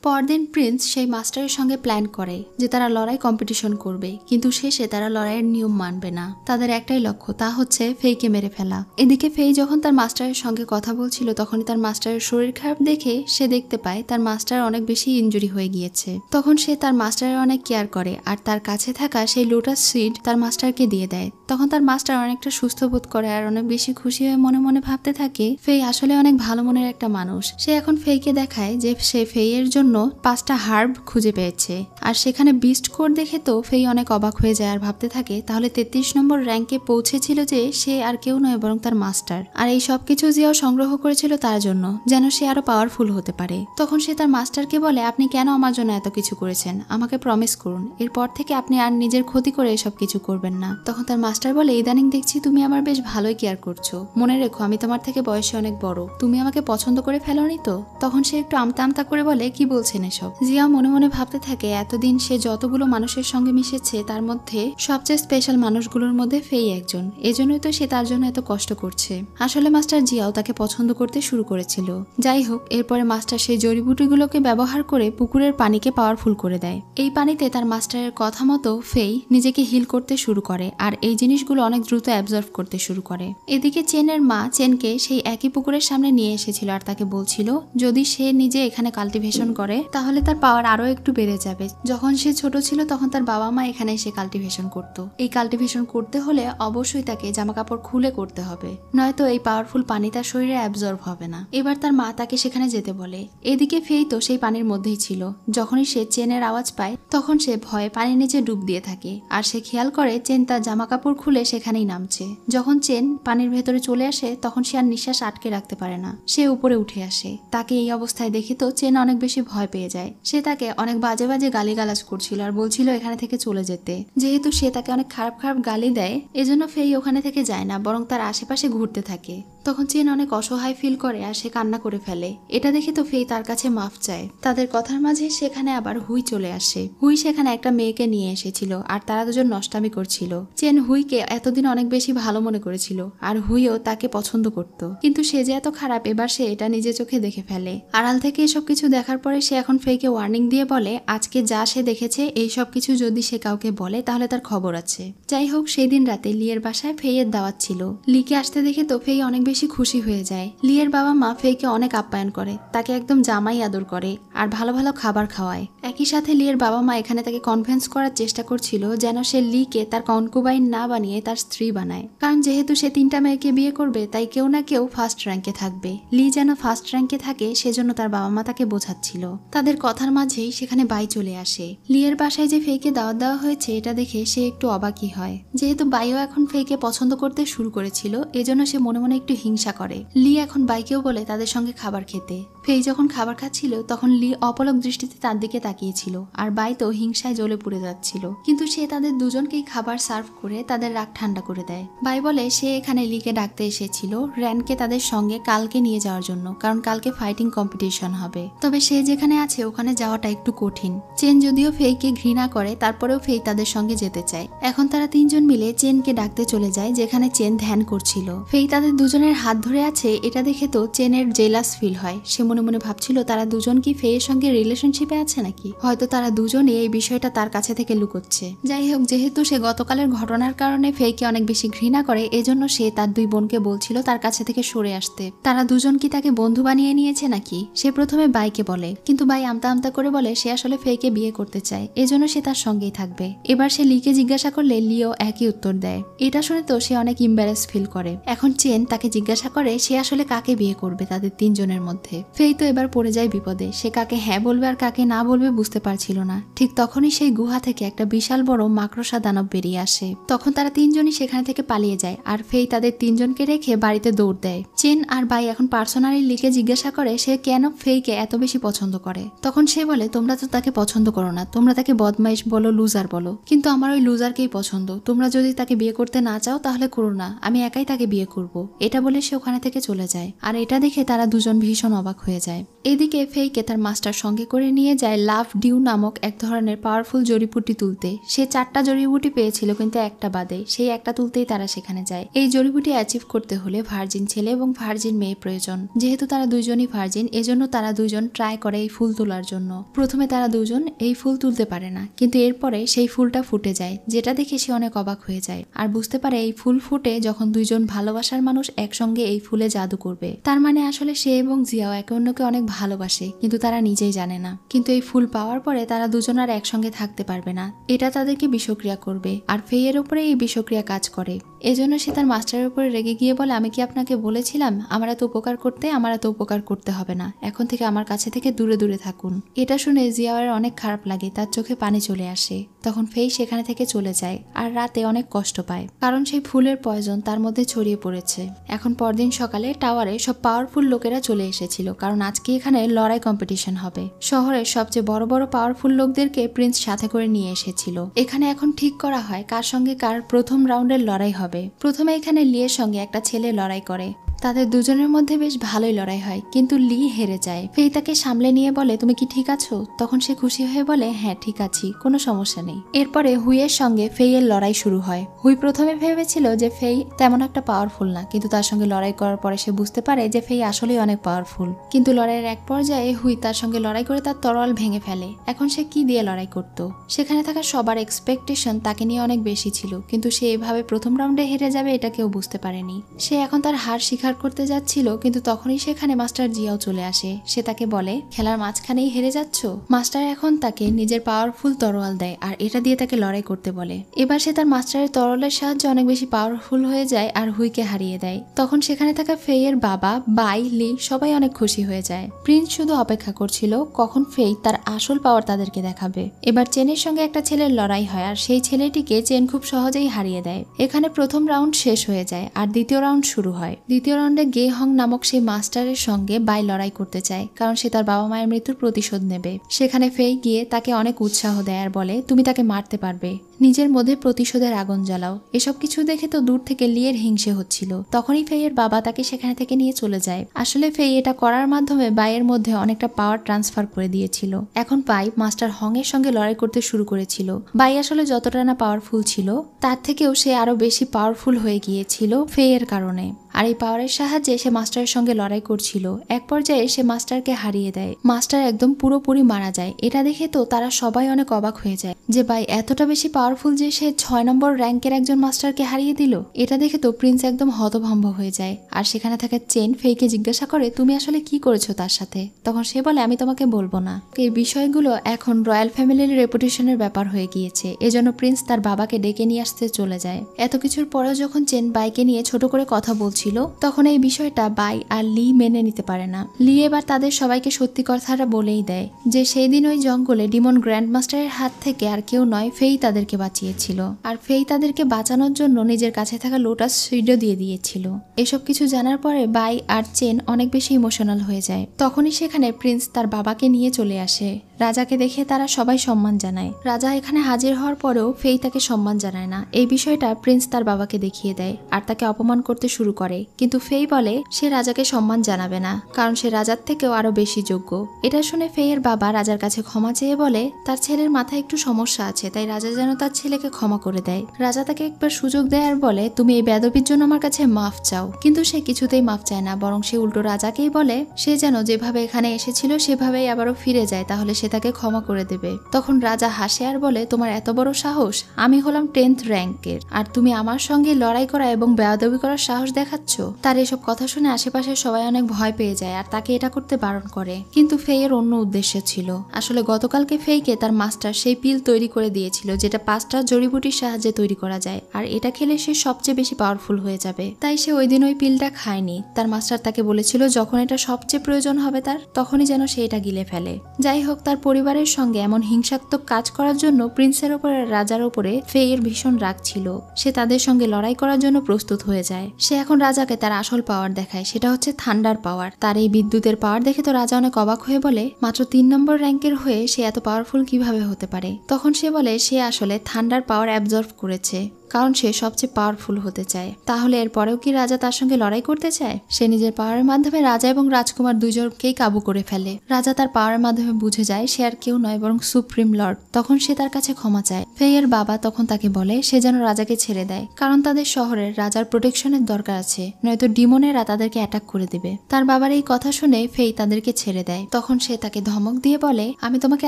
পরদিন প্রিন্স সেই মাস্টারের সঙ্গে প্ল্যান করে যে তারা লড়াই কম্পিটিশন করবে, কিন্তু শেষে তারা লড়াইয়ের নিয়ম মানবে না। তাদের একটাই লক্ষ্য, তা হচ্ছে ফেইকে মেরে ফেলা। এদিকে ফেই যখন তার মাস্টারের সঙ্গে কথা বলছিল তখনই তার মাস্টারের শরীর খারাপ দেখে সে দেখতে পায় তার মাস্টার অনেক বেশি ইনজুরি হয়ে গিয়েছে। তখন সে তার মাস্টারের অনেক কেয়ার করে আর তার কাছে থাকা সেই লোটাস সিড তার মাস্টারকে দিয়ে দেয়। তখন তার মাস্টার অনেকটা সুস্থ বোধ করে আর অনেক বেশি খুশি হয়ে মনে মনে ভাবতে থাকে ফেই আসলে অনেক ভালো মনের একটা মানুষ। সে এখন ফেইকে দেখায় যে সে ফেইয়ের জন্য 5টা হার্ব খুঁজে পেয়েছে, আর সেখানে বিস্ট কোড দেখে তো ফেই অনেক অবাক হয়ে যায় আর ভাবতে থাকে তাহলে 33 নম্বর র্যাঙ্কে পৌঁছেছিল যে সে আর কেউ নয় বরং তার মাস্টার। আর এই সবকিছু জিয়াও সংগ্রহ করেছিল তার জন্য, যেন সে আরো পাওয়ারফুল হতে পারে। তখন সে তার মাস্টারকে বলে, আপনি কেন আমার জন্য এত কিছু করেছেন, আমাকে প্রমিস করুন এরপর থেকে আপনি আর নিজের ক্ষতি করে এসব কিছু করবেন না। তখন তার মাস্টার বলে, ইদানিং দেখছি তুমি আমার বেশ ভালোই কেয়ার করছো, মনে রেখো আমি তোমার থেকে বয়সে অনেক বড়, তুমি আমাকে পছন্দ করে ফেলোনি তো। তখন সে একটু আমতা আমতা করে বলে, কি বলছেন এসব। জিয়া মনে মনে ভাবতে থাকে এতদিন সে যতগুলো মানুষের সঙ্গে মিশেছে তার মধ্যে সবচেয়ে স্পেশাল মানুষগুলোর মধ্যে ফেই একজন, এজন্যই তো সে তার জন্য এত কষ্ট করছে। আসলে মাস্টার জিয়াও তাকে পছন্দ করতে শুরু করেছিল। যাই হোক, এরপরে মাস্টার সেই জড়িবুটিগুলোকে ব্যবহার করে পুকুরের পানিকে পাওয়ারফুল করে দেয়। এই পানিতে তার মাস্টারের কথা মতো ফেই নিজেকে হিল করতে শুরু করে আর এই জিনিসগুলো অনেক দ্রুত অ্যাবজর্ভ করতে শুরু করে। এদিকে চেনের মা চেনকে সেই একই পুকুরের সামনে নিয়ে এসেছিল আর তাকে বলছিল যদি সে নিজে এখানে কাল্টিভেশন করে তাহলে তার পাওয়ার আরো একটু বেড়ে যাবে। যখন সে ছোট ছিল তখন তার বাবা মা এখানে এসে কাল্টিভেশন করত। এই কাল্টিভেশন করতে হলে অবশ্যই তাকে জামা কাপড় খুলে করতে হবে, নয়তো এই পাওয়ারফুল পানি তার শরীরে অ্যাবজর্ব হবে না। এবার তার মা তাকে সেখানে যেতে বলে। এদিকে ফেই তো সেই পানির মধ্যেই ছিল। যখনই সে চেনের আওয়াজ পায় তখন সে ভয়ে পানির নিচে ডুব দিয়ে থাকে আর সে খেয়াল করে চেন তার জামা কাপড় খুলে সেখানেই নামছে। যখন চেন পানির ভেতরে চলে আসে তখন সে আর নিঃশ্বাস আটকে রাখতে পারে না, সে উপরে উঠে আসে। তাকে এই অবস্থায় দেখে তো চেন অনেক বেশি ভয় পেয়ে যায়। সে তাকে অনেক বাজে বাজে গালিগালাজ করছিল আর বলছিল এখানে থেকে চলে যেতে। যেহেতু সে তাকে অনেক খারাপ খারাপ গালি দেয় এজন্য ফেই ওখানে থেকে যায় না, বরং তার আশেপাশে ঘুরতে থাকে। তখন চেন অনেক অসহায় ফিল করে আর সে কান্না করে ফেলে। এটা দেখে তো ফেই তার কাছে মাফ চায়। তাদের কথার মাঝে সেখানে আবার হুই চলে আসে। হুই সেখানে একটা মেয়েকে নিয়ে এসেছিল আর তারা দুজন নষ্টামি করছিল। চেন হুইকে এতদিন অনেক বেশি ভালো মনে করেছিল আর হুইও তাকে পছন্দ করত, কিন্তু সে যে এত খারাপ এবার সে এটা নিজে চোখে দেখে ফেলে। আড়াল থেকে এসব কিছু দেখার পরে সে এখন ফেইকে ওয়ার্নিং দিয়ে বলে আজকে যা সে দেখেছে এই সব কিছু যদি সে কাউকে বলে তাহলে তার খবর আছে। যাই হোক, সেই দিন রাতে লিয়ের বাসায় ফেইয়ের দাওয়াত ছিল। লিকে আসতে দেখে তো ফেই অনেক বেশি খুশি হয়ে যায়। লিয়ের বাবা মা ফেইকে অনেক আপ্যায়ন করে, তাকে একদম জামাই আদর করে আর ভালো ভালো খাবার খাওয়ায়। একই সাথে লিয়ের বাবা মা এখানে তাকে কনভিন্স করার চেষ্টা করছিল যেন সে লিকে তার কনকুবাইন না বানিয়ে তার স্ত্রী বানায়, কারণ যেহেতু সে 3টা মেয়েকে বিয়ে করবে তাই কেউ না কেউ ফার্স্ট র্যাঙ্কে থাকবে। লি যেন ফার্স্ট র্যাঙ্কে থাকে সেজন্য তার বাবা মা তাকে বোঝাচ্ছিল। তাদের কথার মাঝেই সেখানে বাই চলে আসে। লিয়ের বাসায় যে ফেইকে দাওয়াত দেওয়া হয়েছে এটা দেখে সে একটু অবাকই হয়। যেহেতু বাইও এখন ফেইকে পছন্দ করতে শুরু করেছিল এজন্য সে মনে মনে একটু হিংসা করে। লি এখন বাইকেও বলে তাদের সঙ্গে খাবার খেতে। ফেই যখন খাবার খাচ্ছিল তখন লি অপলক দৃষ্টিতে তার দিকে তাকিয়েছিল আর বাই তো হিংসায় জ্বলে পুড়ে যাচ্ছিল, কিন্তু সে তাদের দুজনকেই খাবার সার্ভ করে তাদের রাগ ঠান্ডা করে দেয়। বাই বলে সে এখানে লিকে ডাকতে এসেছিল র্যানকে তাদের সঙ্গে কালকে নিয়ে যাওয়ার জন্য, কারণ কালকে ফাইটিং কম্পিটিশন হবে। তবে সে যেখানে আছে ওখানে যাওয়াটা একটু কঠিন। চেন যদিও ফেইকে ঘৃণা করে তারপরেও ফেই তাদের সঙ্গে যেতে চায়। এখন তারা 3জন মিলে চেনকে ডাকতে চলে যায় যেখানে চেন ধ্যান করছিল। ফেই তাদের দুজনের হাত ধরে আছে এটা দেখে তো চেনের জেলাস ফিল হয়। সে মনে মনে ভাবছিল তারা দুজন কি ফেইয়ের সঙ্গে রিলেশনশিপে আছে নাকি, হয়তো তারা দুজনই এই বিষয়টা তার কাছে থেকে লুকোচ্ছে। যাই হোক, যেহেতু সে গতকালের ঘটনার কারণে ফেইকে অনেক বেশি ঘৃণা করে এজন্য সে তার 2 বোনকে বলছিল তার কাছে থেকে সরে আসতে। তারা দুজন কি তাকে বন্ধু বানিয়ে নিয়েছে নাকি, সে প্রথমে বাইকে বলে, কিন্তু বাই আমতা আমতা করে বলে সে আসলে ফেইকে বিয়ে করতে চায় এজন্য সে তার সঙ্গেই থাকবে। এবার সে লিকে জিজ্ঞাসা করলে লিও একই উত্তর দেয়। এটা শুনে তো সে অনেক ইম্বারেস ফিল করে। এখন চেন তাকে জিজ্ঞাসা করে সে আসলে কাকে বিয়ে করবে তাদের 3 জনের মধ্যে। ফেই তো এবার পড়ে যায় বিপদে। সে কাকে হ্যাঁ বলবে আর কাকে না বলবে বুঝতে পারছিল না। ঠিক তখনই সেই গুহা থেকে একটা বিশাল বড় মাকড়সা দানব বেরিয়ে আসে। তখন তারা 3 জনই সেখানে থেকে পালিয়ে যায় আর ফেই তাদের 3 জনকে রেখে বাড়িতে দৌড় দেয়। চেন আর বাই এখন পার্সোনালি লিকে জিজ্ঞাসা করে সে কেন ফেইকে এত বেশি পছন্দ করে। তখন সে বলে তোমরা তো তাকে পছন্দ করো না, তোমরা তাকে বদমাইশ বলো, লুজার বলো, কিন্তু আমার ওই লুজারকেই পছন্দ। তোমরা যদি তাকে বিয়ে করতে না চাও তাহলে করো না, আমি একাই তাকে বিয়ে করব। এটা বলে সে ওখানে থেকে চলে যায়। আর এটা দেখে তারা দুজন ভীষণ অবাক হয়ে যায়। এদিকে ফেইকে তার মাস্টার সঙ্গে করে নিয়ে যায় লাভ ডিউ নামক এক ধরনের পাওয়ারফুল জড়িবুটি তুলতে। সে 4টা জড়িবুটি পেয়েছিল কিন্তু একটা বাদে, সেই একটা তুলতেই তারা সেখানে যায়। এই জড়িবুটি অ্যাচিভ করতে হলে ভার্জিন ছেলে এবং ভার্জিন মেয়ে প্রয়োজন। যেহেতু তারা দুজনই ভার্জিন, এজন্য তারা দুজন ট্রাই করে এই ফুল তোলার জন্য। প্রথমে তারা দুজন এই ফুল তুলতে পারে না, কিন্তু এরপরে সেই ফুলটা ফুটে যায়, যেটা দেখে সে অনেক অবাক হয়ে যায় আর বুঝতে পারে এই ফুল ফুটে যখন দুইজন ভালোবাসার মানুষ একসঙ্গে এই ফুলে জাদু করবে, তার মানে আসলে সে এবং জিয়াও একে অন্যকে অনেক ভালোবাসে, কিন্তু তারা নিজেই জানে না। কিন্তু এই ফুল পাওয়ার পরে তারা দুজন আর একসঙ্গে থাকতে পারবে না, এটা তাদেরকে বিষক্রিয়া করবে। আর ফেইয়ের উপরে এই বিষক্রিয়া কাজ করে, এজন্য সে তার মাস্টারের উপরে রেগে গিয়ে বলে, আমি কি আপনাকে বলেছিলাম আমার এত উপকার করতে? আমার এত উপকার করতে হবে না, এখন থেকে আমার কাছে থেকে দূরে দূরে থাকুন। এটা শুনে জিয়াওয়ের অনেক খারাপ লাগে, তার চোখে পানি চলে আসে। তখন ফেই সেখানে থেকে চলে যায় আর রাতে অনেক কষ্ট পায়, কারণ সেই ফুলের পয়জন তার মধ্যে ছড়িয়ে পড়েছে। এখন পরদিন সকালে টাওয়ারে সব পাওয়ারফুল লোকেরা চলে এসেছিল, কারণ আজকে এখানে লড়াই কম্পিটিশন হবে। শহরের সবচেয়ে বড় বড় পাওয়ারফুল লোকদেরকে প্রিন্স সাথে করে নিয়ে এসেছিল। এখানে এখন ঠিক করা হয় কার সঙ্গে কার প্রথম রাউন্ডের লড়াই হবে। প্রথমে এখানে লিয়ের সঙ্গে একটা ছেলে লড়াই করে, তাদের দুজনের মধ্যে বেশ ভালোই লড়াই হয়, কিন্তু লি হেরে যায়। ফেই তাকে সামলে নিয়ে বলে, তুমি কি ঠিক আছো? তখন সে খুশি হয়ে বলে, হ্যাঁ ঠিক আছি, কোনো সমস্যা নেই। এরপরে হুইয়ের সঙ্গে ফেইয়ের লড়াই শুরু হয়। হুই প্রথমে ভেবেছিল যে ফেই তেমন একটা পাওয়ারফুল না, কিন্তু তার সঙ্গে লড়াই করার পরে সে বুঝতে পারে যে ফেই আসলেই অনেক পাওয়ারফুল। কিন্তু লড়াইয়ের এক পর্যায়ে হুই তার সঙ্গে লড়াই করে তার তরোয়াল ভেঙে ফেলে। এখন সে কি দিয়ে লড়াই করত? সেখানে থাকা সবার এক্সপেকটেশন তাকে নিয়ে অনেক বেশি ছিল, কিন্তু সে এভাবে প্রথম রাউন্ডে হেরে যাবে এটা কেউ বুঝতে পারেনি। সে এখন তার হার স্বীকার করতে যাচ্ছিল, কিন্তু তখনই সেখানে মাস্টার জিয়াও চলে আসে। সে তাকে বলে, খেলার মাঝখানেই হেরে যাচ্ছ? মাস্টার এখন তাকে নিজের পাওয়ারফুল তরোয়াল দেয় আর এটা দিয়ে তাকে লড়াই করতে বলে। এবার সে তার মাস্টারের তরোয়ালের সাহায্যে অনেক বেশি পাওয়ারফুল হয়ে যায় আর হুইকে হারিয়ে দেয়। তখন সেখানে থাকা ফেইয়ের বাবা, বাই, লি সবাই অনেক খুশি হয়ে যায়। প্রিন্স শুধু অপেক্ষা করছিল কখন ফেই তার আসল পাওয়ার তাদেরকে দেখাবে। এবার চেনের সঙ্গে একটা ছেলের লড়াই হয় আর সেই ছেলেটিকে চেন খুব সহজেই হারিয়ে দেয়। এখানে প্রথম রাউন্ড শেষ হয়ে যায় আর দ্বিতীয় রাউন্ড শুরু হয়। দ্বিতীয় রাউন্ডে গে হং নামক সেই মাস্টারের সঙ্গে বাই লড়াই করতে চায়, কারণ সে তার বাবা মায়ের মৃত্যুর প্রতিশোধ নেবে। সেখানে ফেই গিয়ে তাকে অনেক উৎসাহ দেয় আর বলে, তুমি তাকে মারতে পারবে, নিজের মধ্যে প্রতিশোধের আগুন জ্বালাও। এসব কিছু দেখে তো দূর থেকে লিয়ের হিংসে হচ্ছিল। তখনই ফেইয়ের বাবা তাকে সেখানে থেকে নিয়ে চলে যায়। আসলে ফেই এটা করার মাধ্যমে বাইয়ের মধ্যে অনেকটা পাওয়ার ট্রান্সফার করে দিয়েছিল। এখন বাই মাস্টার হং এর সঙ্গে লড়াই করতে শুরু করেছিল। বাই আসলে যতটা না পাওয়ারফুল ছিল, তার থেকেও সে আরো বেশি পাওয়ারফুল হয়ে গিয়েছিল ফেইয়ের কারণে। আর এই পাওয়ারের সাহায্যে সে মাস্টারের সঙ্গে লড়াই করছিল। এক পর্যায়ে সে মাস্টারকে হারিয়ে দেয়। মাস্টার একদম পুরোপুরি মারা যায়। এটা দেখে তো তারা সবাই অনেক অবাক হয়ে যায় যে বাই এতটা বেশি পাওয়ারফুল যে সে 6 নম্বর র্যাঙ্কের একজন মাস্টারকে হারিয়ে দিল। এটা দেখে তো প্রিন্স একদম হতভম্ব হয়ে যায়। আর সেখানে থাকা চেন ফেইকে জিজ্ঞাসা করে, তুমি আসলে কি করেছো তার সাথে? তখন সে বলে, আমি তোমাকে বলবো না। এই বিষয়গুলো এখন রয়্যাল ফ্যামিলির রেপুটেশনের ব্যাপার হয়ে গিয়েছে, এজন্য প্রিন্স তার বাবাকে ডেকে নিয়ে আসতে চলে যায়। এত কিছুর পরেও যখন চেন বাইকে নিয়ে ছোট করে কথা বলছিল, তখন এই বিষয়টা বাই আর লি মেনে নিতে পারে না। লি এবার তাদের সবাইকে সত্যি কথাটা বলেই দেয় যে সেই দিন ওই জঙ্গলে ডিমন গ্র্যান্ডমাস্টারের হাত থেকে আর কেউ নয়, ফেই তাদেরকে বাঁচিয়েছিল। আর ফেই তাদেরকে বাঁচানোর জন্য নিজের কাছে থাকা লোটাস সিডও দিয়ে দিয়েছিল। এসব কিছু জানার পরে বাই আর চেন অনেক বেশি ইমোশনাল হয়ে যায়। তখনই সেখানে প্রিন্স তার বাবাকে নিয়ে চলে আসে। রাজাকে দেখে তারা সবাই সম্মান জানায়। রাজা এখানে হাজির হওয়ার পরেও ফেই তাকে সম্মান জানায় না। এই বিষয়টা প্রিন্স তার বাবাকে দেখিয়ে দেয় আর তাকে অপমান করতে শুরু করে, কিন্তু ফেই বলে সে রাজাকে সম্মান জানাবে না, কারণ সে রাজার থেকেও আরো বেশি যোগ্য। এটা শুনে ফেইয়ের বাবা রাজার কাছে ক্ষমা চেয়ে বলে তার ছেলের মাথায় একটু সমস্যা আছে, তাই রাজা যেন তার ছেলেকে ক্ষমা করে দেয়। রাজা তাকে একবার সুযোগ দেয় আর বলে, তুমি এই বেয়াদবির জন্য আমার কাছে মাফ চাও। কিন্তু সে কিছুতেই মাফ চায় না, বরং সে উল্টো রাজাকেই বলে সে যেন যেভাবে এখানে এসেছিল সেভাবেই আবারও ফিরে যায়, তাহলে সে তাকে ক্ষমা করে দেবে। তখন রাজা হাসে আর বলে, তোমার এত বড় সাহস? আমি হলাম 10th র্যাঙ্কের আর তুমি আমার সঙ্গে লড়াই করা এবং বেয়াদবি করার সাহস দেখাচ্ছ? তার এসব কথা শুনে আশেপাশের সবাই অনেক ভয় পেয়ে যায় আর তাকে এটা করতে বারণ করে। কিন্তু ফেইয়ের অন্য উদ্দেশ্য ছিল। আসলে গতকালকে ফেইকে তার মাস্টার সেই পিল তৈরি করে দিয়েছিল, যেটা 5টা জড়িবুটির সাহায্যে তৈরি করা যায়, আর এটা খেলে সে সবচেয়ে বেশি পাওয়ারফুল হয়ে যাবে। তাই সে ওই দিন ওই পিলটা খায়নি। তার মাস্টার তাকে বলেছিল যখন এটা সবচেয়ে প্রয়োজন হবে তার, তখনই যেন সে এটা গিলে ফেলে। যাই হোক, তার পরিবারের সঙ্গে এমন হিংসাত্মক কাজ করার জন্য প্রিন্সের ওপরে রাজার ওপরে ফেইয়ের ভীষণ রাগ ছিল। সে তাদের সঙ্গে লড়াই করার জন্য প্রস্তুত হয়ে যায়। সে এখন রাজাকে তার আসল পাওয়ার দেখায়, সেটা হচ্ছে থান্ডার পাওয়ার। তার এই বিদ্যুতের পাওয়ার দেখে তো রাজা অনেক অবাক হয়ে বলে, মাত্র 3 নম্বর র্যাঙ্কের হয়ে সে এত পাওয়ারফুল কিভাবে হতে পারে? তখন সে বলে সে আসলে থান্ডার পাওয়ার অ্যাবজর্ভ করেছে। কারণ সে সবচেয়ে পাওয়ারফুল হতে চায়। তাহলে এরপরেও কি রাজা তার সঙ্গে লড়াই করতে চায়? সে নিজের পাওয়ারের মাধ্যমে রাজা এবং রাজকুমার দুজনকেই কাবু করে ফেলে। রাজা তার পাওয়ারের মাধ্যমে বুঝে যায় সে আর কেউ নয় বরং সুপ্রিম লর্ড। তখন সে তার কাছে ক্ষমা চায়। ফেইয়ের বাবা তখন তাকে বলে সে যেন রাজাকে ছেড়ে দেয়, কারণ তাদের শহরের রাজার প্রোটেকশনের দরকার আছে, নয়তো ডিমনেরা তাদেরকে অ্যাটাক করে দিবে। তার বাবার এই কথা শুনে ফেই তাদেরকে ছেড়ে দেয়। তখন সে তাকে ধমক দিয়ে বলে, আমি তোমাকে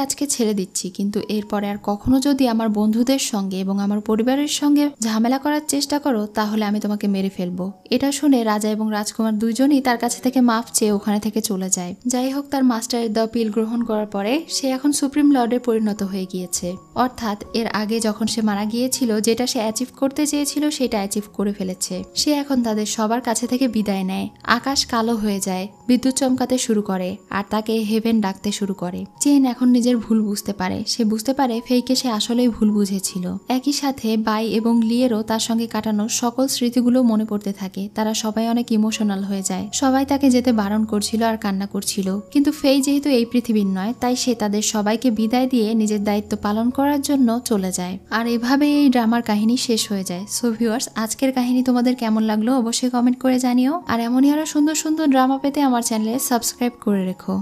আজকে ছেড়ে দিচ্ছি, কিন্তু এরপরে আর কখনো যদি আমার বন্ধুদের সঙ্গে এবং আমার পরিবারের সঙ্গে ঝামেলা করার চেষ্টা করো তাহলে আমি তোমাকে মেরে ফেলবো। এটা শুনে রাজা এবং রাজকুমার দুইজনই তার কাছে থেকে মাফ চেয়ে ওখানে থেকে চলে যায়। যাই হোক, তার মাস্টারের দ্য পিল গ্রহণ করার পরে সে এখন সুপ্রিম লর্ডে পরিণত হয়ে গিয়েছে। অর্থাৎ এর আগে যখন সে মারা গিয়েছিল, যেটা সে অ্যাচিভ করতে চেয়েছিল সেটা অ্যাচিভ করে ফেলেছে। সে এখন তাদের সবার কাছে থেকে বিদায় নেয়। আকাশ কালো হয়ে যায়, বিদ্যুৎ চমকাতে শুরু করে আর তাকে হেভেন ডাকতে শুরু করে। চেন এখন নিজের ভুল বুঝতে পারে। সে বুঝতে পারে ফেইকে সে আসলেই ভুল বুঝেছিল। একই সাথে বাই এবং লিয়েরও তার সঙ্গে কাটানো সকল স্মৃতিগুলো মনে পড়তে থাকে। তারা সবাই অনেক ইমোশনাল হয়ে যায়। সবাই তাকে যেতে বারণ করছিল আর কান্না করছিল, কিন্তু ফেই যেহেতু এই পৃথিবীর নয়, তাই সে তাদের সবাইকে বিদায় দিয়ে নিজের দায়িত্ব পালন করার জন্য চলে যায়। আর এভাবে এই ড্রামার কাহিনী শেষ হয়ে যায়। সো ভিউয়ার্স, আজকের কাহিনী তোমাদের কেমন লাগলো অবশ্যই কমেন্ট করে জানিও। আর এমনই আরো সুন্দর সুন্দর ড্রামা পেতে আমার চ্যানেলে সাবস্ক্রাইব করে রেখো।